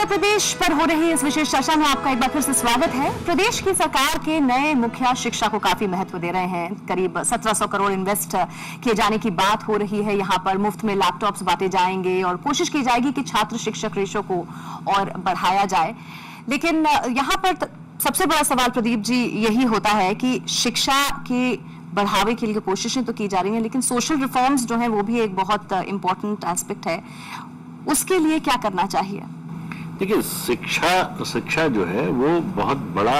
उत्तर प्रदेश पर हो रही इस विशेष चर्चा में आपका एक बार फिर से स्वागत है। प्रदेश की सरकार के नए मुखिया शिक्षा को काफी महत्व दे रहे हैं। करीब 1700 करोड़ इन्वेस्ट किए जाने की बात हो रही है। यहाँ पर मुफ्त में लैपटॉप्स बांटे जाएंगे और कोशिश की जाएगी कि छात्र शिक्षक रेशो को और बढ़ाया जाए। लेकिन यहाँ पर सबसे बड़ा सवाल प्रदीप जी यही होता है कि शिक्षा के बढ़ावे के लिए कोशिशें तो की जा रही हैं, लेकिन सोशल रिफॉर्म्स जो है वो भी एक बहुत इंपॉर्टेंट एस्पेक्ट है। उसके लिए क्या करना चाहिए? देखिए, शिक्षा जो है वो बहुत बड़ा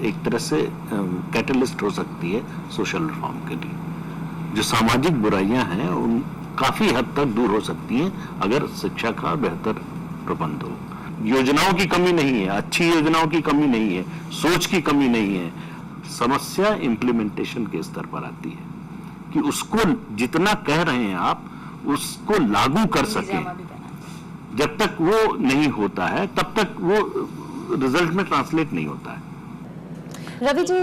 एक तरह से कैटलिस्ट हो सकती है सोशल रिफॉर्म के लिए। जो सामाजिक बुराइयां हैं उन काफी हद तक दूर हो सकती हैं अगर शिक्षा का बेहतर प्रबंध हो। योजनाओं की कमी नहीं है, अच्छी योजनाओं की कमी नहीं है, सोच की कमी नहीं है। समस्या इम्प्लीमेंटेशन के स्तर पर आती है कि उसको जितना कह रहे हैं आप उसको लागू कर सकें। जब तक वो नहीं होता है तब तक वो रिजल्ट में ट्रांसलेट नहीं होता है। रवि जी,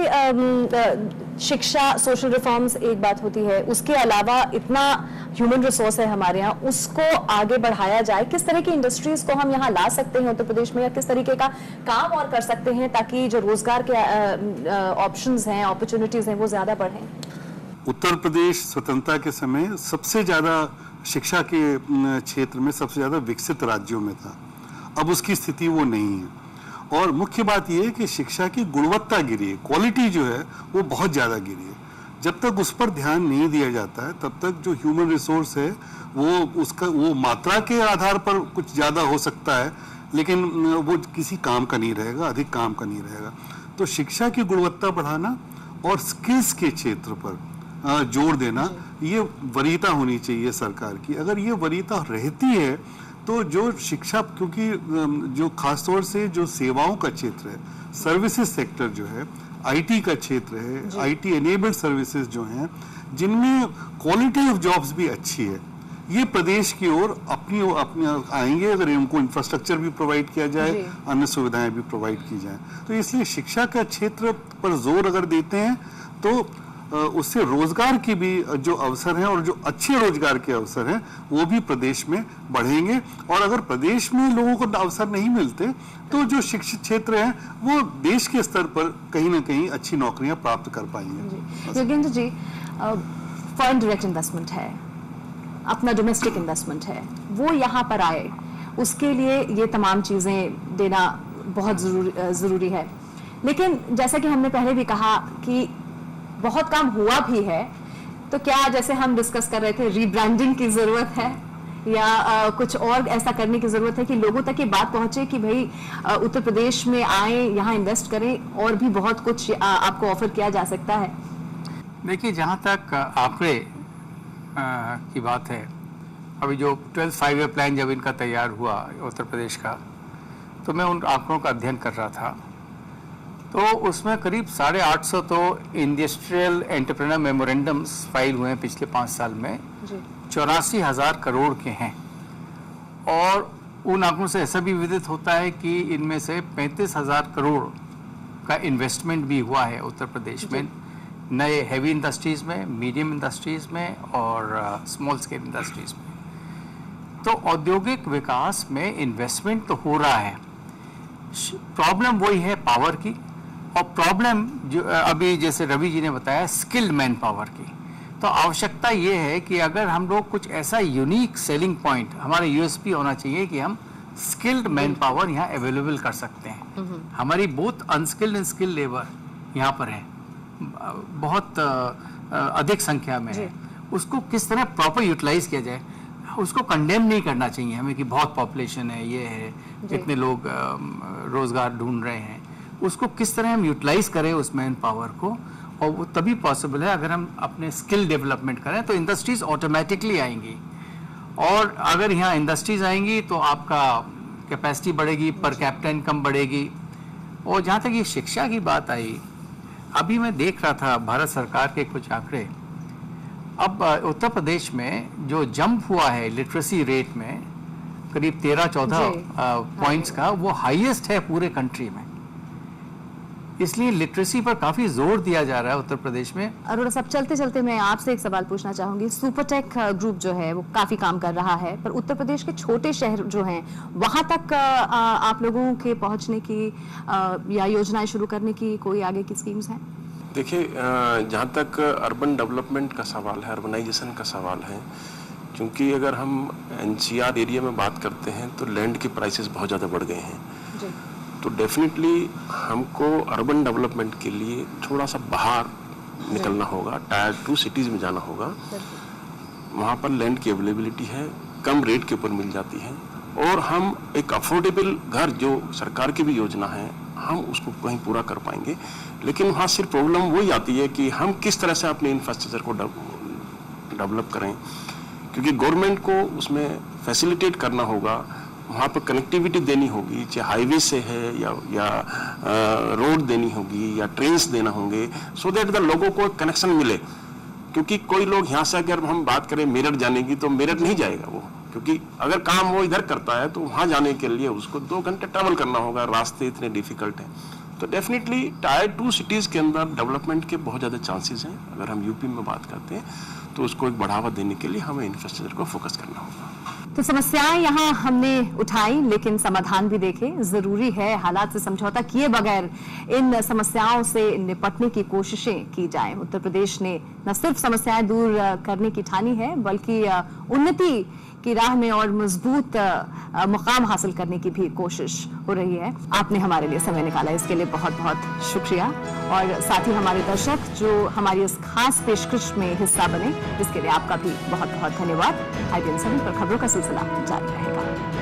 शिक्षा सोशल रिफॉर्म्स एक बात होती है, उसके अलावा इतना ह्यूमन रिसोर्स है हमारे यहाँ, उसको आगे बढ़ाया जाए। किस तरह की इंडस्ट्रीज को हम यहाँ ला सकते हैं उत्तर प्रदेश में, या किस तरीके का काम और कर सकते हैं ताकि जो रोजगार के ऑप्शंस हैं, अपॉर्चुनिटीज हैं, वो ज्यादा बढ़ें? उत्तर प्रदेश स्वतंत्रता के समय सबसे ज्यादा शिक्षा के क्षेत्र में सबसे ज्यादा विकसित राज्यों में था। अब उसकी स्थिति वो नहीं है और मुख्य बात यह है कि शिक्षा की गुणवत्ता गिरी है, क्वालिटी जो है वो बहुत ज्यादा गिरी है। जब तक उस पर ध्यान नहीं दिया जाता है तब तक जो ह्यूमन रिसोर्स है वो मात्रा के आधार पर कुछ ज्यादा हो सकता है, लेकिन वो किसी काम का नहीं रहेगा, अधिक काम का नहीं रहेगा। तो शिक्षा की गुणवत्ता बढ़ाना और स्किल्स के क्षेत्र पर जोर देना, ये वरीयता होनी चाहिए सरकार की। अगर ये वरीयता रहती है तो जो शिक्षा, क्योंकि जो खासतौर से जो सेवाओं का क्षेत्र है, सर्विसेज सेक्टर जो है, आईटी का क्षेत्र है, आईटी एनेबल्ड सर्विसेज जो हैं, जिनमें क्वालिटी ऑफ जॉब्स भी अच्छी है, ये प्रदेश की ओर अपनी आएंगे अगर इनको इंफ्रास्ट्रक्चर भी प्रोवाइड किया जाए, अन्य सुविधाएं भी प्रोवाइड की जाए। तो इसलिए शिक्षा का क्षेत्र पर जोर अगर देते हैं तो उससे रोजगार की भी जो अवसर हैं और जो अच्छे रोजगार के अवसर हैं वो भी प्रदेश में बढ़ेंगे। और अगर प्रदेश में लोगों को अवसर नहीं मिलते तो जो शिक्षित क्षेत्र हैं वो देश के स्तर पर कहीं ना कहीं अच्छी नौकरियां प्राप्त कर पाएंगे। Yogendra ji, foreign direct investment है, अपना डोमेस्टिक इन्वेस्टमेंट है, वो यहाँ पर आए, उसके लिए ये तमाम चीजें देना बहुत जरूरी है। लेकिन जैसा कि हमने पहले भी कहा कि बहुत काम हुआ भी है, तो क्या जैसे हम डिस्कस कर रहे थे रीब्रांडिंग की जरूरत है या कुछ और ऐसा करने की जरूरत है कि लोगों तक ये बात पहुंचे कि भाई उत्तर प्रदेश में आए, यहाँ इन्वेस्ट करें, और भी बहुत कुछ आपको ऑफर किया जा सकता है? देखिए, जहाँ तक आंकड़े की बात है, अभी जो 12th 5-year प्लान जब इनका तैयार हुआ उत्तर प्रदेश का, तो मैं उन आंकड़ों का अध्ययन कर रहा था। तो उसमें करीब 850 तो इंडस्ट्रियल एंटरप्रेन्योर मेमोरेंडम्स फाइल हुए हैं पिछले 5 साल में, 84,000 करोड़ के हैं। और उन आंकड़ों से ऐसा भी विदित होता है कि इनमें से 35,000 करोड़ का इन्वेस्टमेंट भी हुआ है उत्तर प्रदेश में, नए हैवी इंडस्ट्रीज में, मीडियम इंडस्ट्रीज में और स्मॉल स्केल इंडस्ट्रीज में। तो औद्योगिक विकास में इन्वेस्टमेंट तो हो रहा है, प्रॉब्लम वही है पावर की, और प्रॉब्लम जो अभी जैसे रवि जी ने बताया स्किल्ड मैन पावर की। तो आवश्यकता ये है कि अगर हम लोग कुछ ऐसा यूनिक सेलिंग पॉइंट, हमारा यूएसपी होना चाहिए कि हम स्किल्ड मैन पावर यहाँ अवेलेबल कर सकते हैं। हमारी both unskilled and skilled labour यहाँ पर है, बहुत अधिक संख्या में है। उसको किस तरह प्रॉपर यूटिलाइज किया जाए, उसको कंडेम नहीं करना चाहिए हमें कि बहुत पॉपुलेशन है, ये है, इतने लोग रोजगार ढूंढ रहे हैं। उसको किस तरह हम यूटिलाइज करें उस मैन पावर को, और वो तभी पॉसिबल है अगर हम अपने स्किल डेवलपमेंट करें। तो इंडस्ट्रीज ऑटोमेटिकली आएंगी, और अगर यहाँ इंडस्ट्रीज आएंगी तो आपका कैपेसिटी बढ़ेगी, पर कैपिटा इनकम बढ़ेगी। और जहाँ तक ये शिक्षा की बात आई, अभी मैं देख रहा था भारत सरकार के कुछ आंकड़े। अब उत्तर प्रदेश में जो जंप हुआ है लिटरेसी रेट में, करीब 13-14 पॉइंट्स का, वो हाईएस्ट है पूरे कंट्री में। इसलिए लिटरेसी पर काफ़ी जोर दिया जा रहा है उत्तर प्रदेश में। अरोड़ा साहब, चलते चलते मैं आपसे एक सवाल पूछना चाहूंगी। सुपरटेक ग्रुप जो है वो काफी काम कर रहा है, पर उत्तर प्रदेश के छोटे शहर जो हैं वहां तक आप लोगों के पहुंचने की या योजनाएं शुरू करने की कोई आगे की स्कीम्स हैं? देखिए, जहाँ तक अर्बन डेवलपमेंट का सवाल है, अर्बनाइजेशन का सवाल है, क्योंकि अगर हम एनसीआर एरिया में बात करते हैं तो लैंड के प्राइसेस बहुत ज़्यादा बढ़ गए हैं जी। तो डेफिनेटली हमको अर्बन डेवलपमेंट के लिए थोड़ा सा बाहर निकलना होगा, टायर 2 सिटीज़ में जाना होगा। वहाँ पर लैंड की अवेलेबिलिटी है, कम रेट के ऊपर मिल जाती है, और हम एक अफोर्डेबल घर जो सरकार की भी योजना है हम उसको कहीं पूरा कर पाएंगे। लेकिन वहाँ सिर्फ प्रॉब्लम वही आती है कि हम किस तरह से अपने इंफ्रास्ट्रक्चर को डेवलप करें, क्योंकि गवर्नमेंट को उसमें फैसिलिटेट करना होगा, वहाँ पर कनेक्टिविटी देनी होगी, चाहे हाईवे से है या रोड देनी होगी या ट्रेन्स देना होंगे, सो दैट द लोगों को कनेक्शन मिले। क्योंकि कोई लोग यहाँ से अगर हम बात करें मेरठ जाने की तो मेरठ नहीं जाएगा वो, क्योंकि अगर काम वो इधर करता है तो वहाँ जाने के लिए उसको 2 घंटे ट्रैवल करना होगा, रास्ते इतने डिफिकल्ट हैं। तो डेफिनेटली टायर 2 सिटीज़ के अंदर डेवलपमेंट के बहुत ज़्यादा चांसेस हैं। अगर हम यूपी में बात करते हैं तो उसको एक बढ़ावा देने के लिए हमें इंफ्रास्ट्रक्चर को फोकस करना होगा। तो समस्याएं यहाँ हमने उठाई, लेकिन समाधान भी देखे। जरूरी है हालात से समझौता किए बगैर इन समस्याओं से निपटने की कोशिशें की जाएं। उत्तर प्रदेश ने न सिर्फ समस्याएं दूर करने की ठानी है, बल्कि उन्नति की राह में और मजबूत मुकाम हासिल करने की भी कोशिश हो रही है। आपने हमारे लिए समय निकाला, इसके लिए बहुत बहुत शुक्रिया। और साथ ही हमारे दर्शक जो हमारी इस खास पेशकश में हिस्सा बने, इसके लिए आपका भी बहुत बहुत धन्यवाद। IBN 7 पर खबरों का सिलसिला जारी रहेगा।